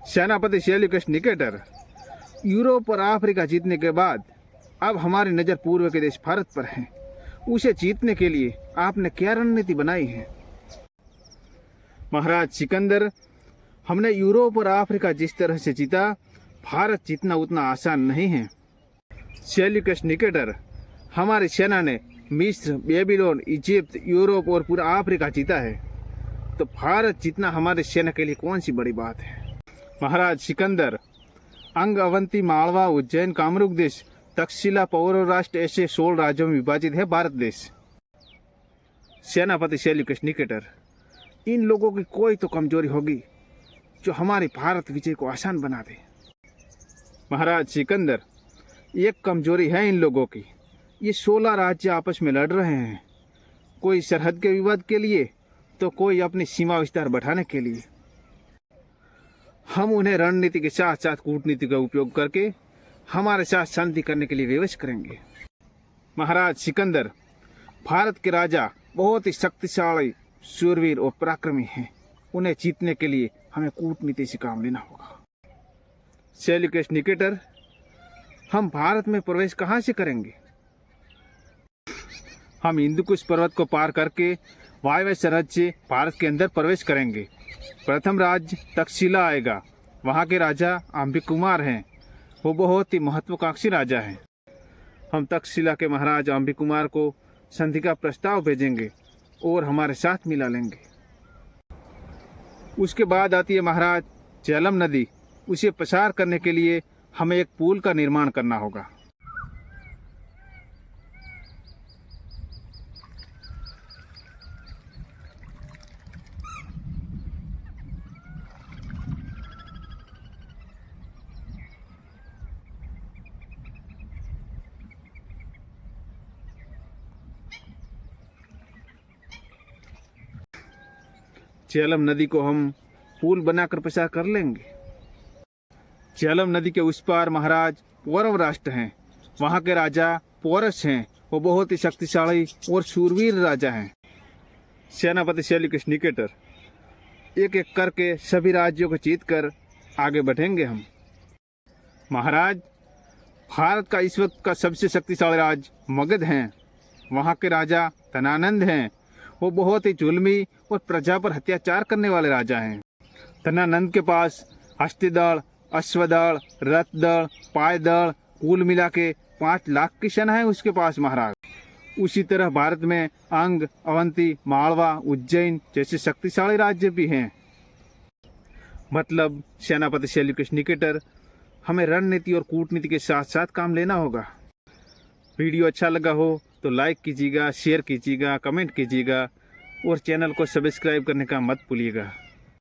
सेनापति Seleucus Nicator. Europe और Africa जीतने के बाद अब हमारी नज़र पूर्व के देश भारत पर है। उसे जीतने के लिए आपने क्या रणनीति बनाई है? महाराज सिकंदर, हमने यूरोप और अफ्रीका जिस तरह से जीता, भारत जीतना उतना आसान नहीं है। सेल्यूकस निकेटर, हमारी सेना ने मिस्र, बेबीलोन, इजिप्ट, यूरोप और पूरा अफ्रीका जीता है, तो भारत जीतना हमारी सेना के लिए कौन सी बड़ी बात है? महाराज सिकंदर, अंग, अवंती, मालवा, उज्जैन, कामरूप देश, तक्षशिला, पौरव राष्ट्र ऐसे 16 राज्यों में विभाजित है भारत देश। सेनापति सेल्यूकस निकेटर, इन लोगों की कोई तो कमजोरी होगी जो हमारे भारत विजय को आसान बना दे। महाराज सिकंदर, एक कमजोरी है इन लोगों की, ये 16 राज्य आपस में लड़ रहे हैं, कोई सरहद के विवाद के लिए तो कोई अपनी सीमा विस्तार बढ़ाने के लिए। हम उन्हें रणनीति के साथ साथ कूटनीति का उपयोग करके हमारे साथ संधि करने के लिए विवश करेंगे। महाराज सिकंदर, भारत के राजा बहुत ही शक्तिशाली, शूरवीर और पराक्रमी हैं। उन्हें जीतने के लिए हमें कूटनीति से काम लेना होगा। सेल्यूकस निकेटर, हम भारत में प्रवेश कहाँ से करेंगे? हम हिंदुकुश पर्वत को पार करके वायव्य सरहद से भारत के अंदर प्रवेश करेंगे। प्रथम राज्य तक्षशिला आएगा। वहाँ के राजा अंबिक कुमार हैं। वो बहुत ही महत्वाकांक्षी राजा हैं। हम तक्षशिला के महाराज अंबिक कुमार को संधि का प्रस्ताव भेजेंगे और हमारे साथ मिला लेंगे। उसके बाद आती है महाराज झेलम नदी। उसे पार करने के लिए हमें एक पुल का निर्माण करना होगा। झेलम नदी को हम पुल बनाकर पार कर लेंगे। झेलम नदी के उस पार महाराज पौरव राष्ट्र हैं। वहाँ के राजा पौरस हैं। वो बहुत ही शक्तिशाली और शूरवीर राजा हैं। सेनापति सेल्यूकस निकेटर, एक एक करके सभी राज्यों को जीतकर आगे बढ़ेंगे हम। महाराज, भारत का इस वक्त का सबसे शक्तिशाली राज्य मगध हैं। वहाँ के राजा धनानंद हैं। वो बहुत ही जुल्मी और प्रजा पर अत्याचार करने वाले राजा हैं। धनानंद के पास हस्तिदल, अश्वदल, रथदल, पायदल कुल मिला के 5 लाख की सेना है उसके पास महाराज। उसी तरह भारत में अंग, अवंती, मालवा, उज्जैन जैसे शक्तिशाली राज्य भी हैं। मतलब सेनापति सेल्यूकस निकेटर, हमें रणनीति और कूटनीति के साथ साथ काम लेना होगा। वीडियो अच्छा लगा हो तो लाइक कीजिएगा, शेयर कीजिएगा, कमेंट कीजिएगा और चैनल को सब्सक्राइब करने का मत भूलिएगा।